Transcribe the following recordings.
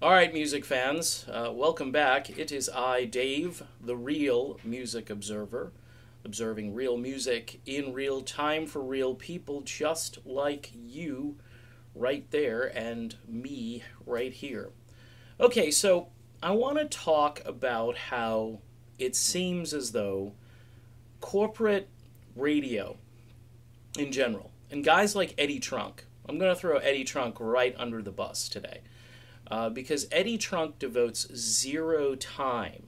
All right, music fans, welcome back. It is I, Dave, the real music observer, observing real music in real time for real people just like you right there and me right here. Okay, so I want to talk about how it seems as though corporate radio in general, and guys like Eddie Trunk, I'm going to throw Eddie Trunk right under the bus today. Because Eddie Trunk devotes zero time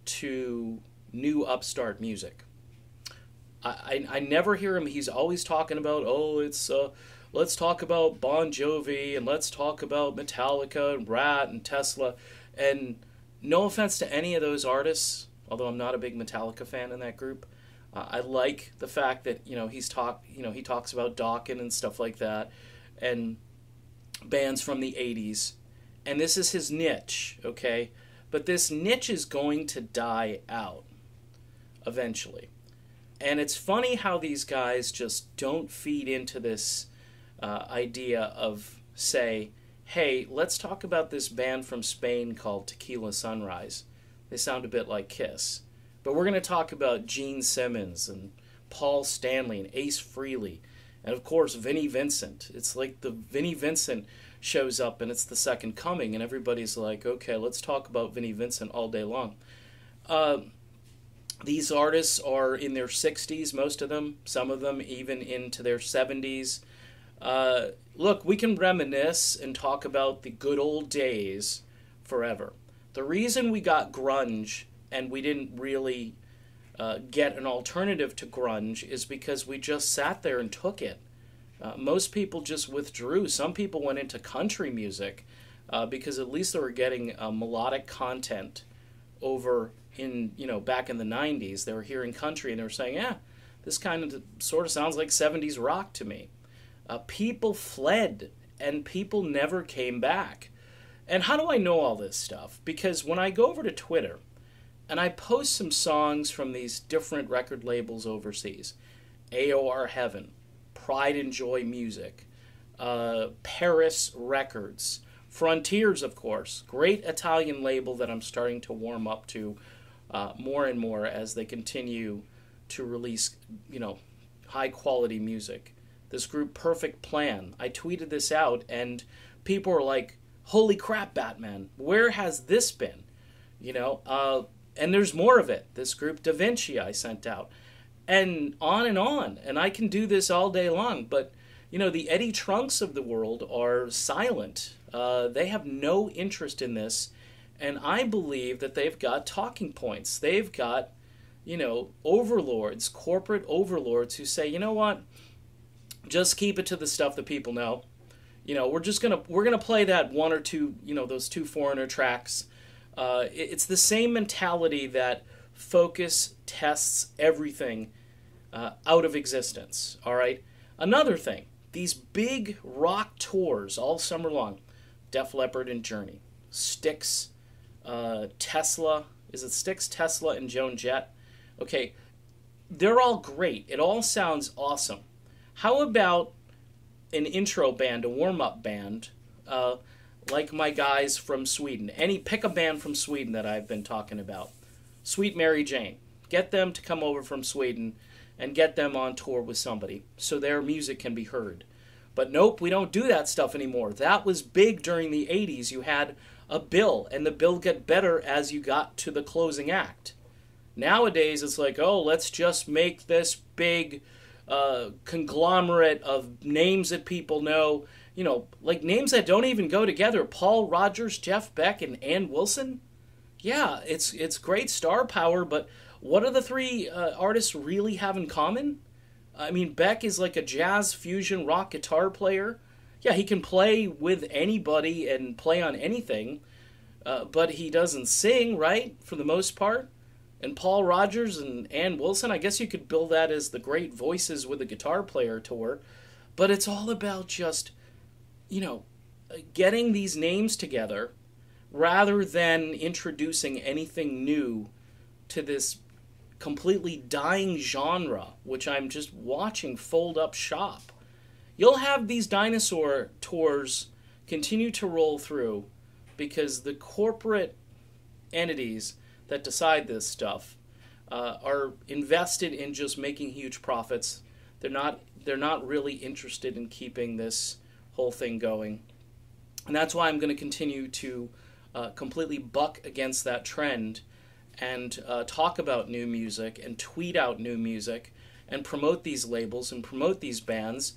to new upstart music. I never hear him. He's always talking about, let's talk about Bon Jovi and let's talk about Metallica and Rat and Tesla. And no offense to any of those artists, although I'm not a big Metallica fan in that group. I like the fact that he talks about Dawkins and stuff like that, and bands from the 80s, and this is his niche, okay? But this niche is going to die out eventually. And it's funny how these guys just don't feed into this idea of, say, hey, let's talk about this band from Spain called Tequila Sunrise. They sound a bit like Kiss. But we're going to talk about Gene Simmons and Paul Stanley and Ace Frehley. And of course, Vinnie Vincent. It's like the Vinnie Vincent shows up and it's the second coming, and everybody's like, okay, let's talk about Vinnie Vincent all day long. These artists are in their 60s, most of them, some of them even into their 70s. Look, we can reminisce and talk about the good old days forever. The reason we got grunge and we didn't really get an alternative to grunge is because we just sat there and took it. Most people just withdrew. Some people went into country music because at least they were getting melodic content over back in the 90s. They were hearing country and they were saying, yeah, this kind of sort of sounds like 70s rock to me. People fled and people never came back. And how do I know all this stuff? Because when I go over to Twitter and I post some songs from these different record labels overseas, AOR Heaven, Pride and Joy Music, Paris Records, Frontiers, of course, great Italian label that I'm starting to warm up to more and more as they continue to release, high quality music. This group Perfect Plan, I tweeted this out and people were like, holy crap, Batman, where has this been? And there's more of it. This group Da Vinci I sent out. And on. And I can do this all day long. But, the Eddie Trunks of the world are silent. They have no interest in this. And I believe that they've got talking points. They've got, overlords, corporate overlords who say, you know what? Just keep it to the stuff that people know. We're gonna play that one or two, those two foreigner tracks. It's the same mentality that Focus tests everything out of existence, all right? Another thing, these big rock tours all summer long, Def Leppard and Journey, Styx, Tesla, is it Styx, Tesla, and Joan Jett? Okay, they're all great. It all sounds awesome. How about an intro band, a warm-up band, like my guys from Sweden? Pick a band from Sweden that I've been talking about. Sweet Mary Jane. Get them to come over from Sweden and get them on tour with somebody so their music can be heard. But nope, we don't do that stuff anymore. That was big during the 80s. You had a bill, and the bill got better as you got to the closing act. Nowadays, it's like, oh, let's just make this big conglomerate of names that people know, like names that don't even go together. Paul Rodgers, Jeff Beck, and Ann Wilson. Yeah, it's great star power, but what do the three artists really have in common? I mean, Beck is like a jazz fusion rock guitar player. Yeah, he can play with anybody and play on anything, but he doesn't sing, right, for the most part. And Paul Rodgers and Ann Wilson, I guess you could bill that as the great voices with a guitar player tour. But it's all about just, getting these names together rather than introducing anything new to this completely dying genre, which I'm just watching fold up shop. You'll have these dinosaur tours continue to roll through, because the corporate entities that decide this stuff are invested in just making huge profits. They're not really interested in keeping this whole thing going. And that's why I'm going to continue to completely buck against that trend and talk about new music and tweet out new music and promote these labels and promote these bands.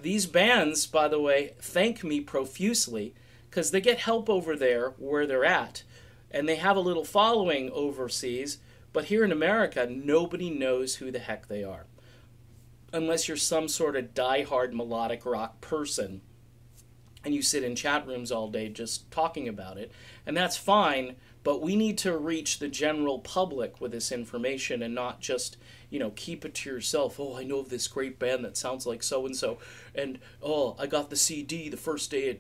These bands, by the way, thank me profusely because they get help over there where they're at. And they have a little following overseas, but here in America, nobody knows who the heck they are. Unless you're some sort of diehard melodic rock person and you sit in chat rooms all day just talking about it. And that's fine, but we need to reach the general public with this information and not just, keep it to yourself. Oh, I know of this great band that sounds like so-and-so. And, oh, I got the CD the first day.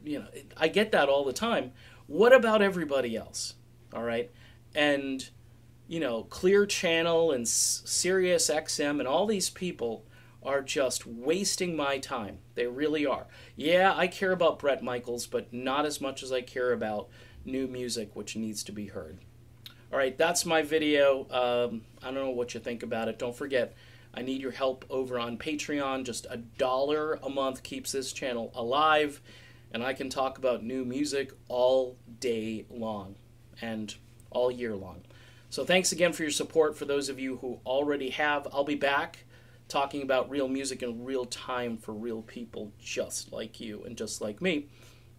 I get that all the time. What about everybody else? All right? And, Clear Channel and Sirius XM and all these people are just wasting my time. They really are. Yeah, I care about Bret Michaels, but not as much as I care about new music, which needs to be heard. All right, that's my video. I don't know what you think about it. Don't forget, I need your help over on Patreon. Just $1 a month keeps this channel alive, and I can talk about new music all day long and all year long. So thanks again for your support. For those of you who already have, I'll be back talking about real music in real time for real people just like you and just like me,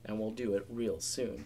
and we'll do it real soon.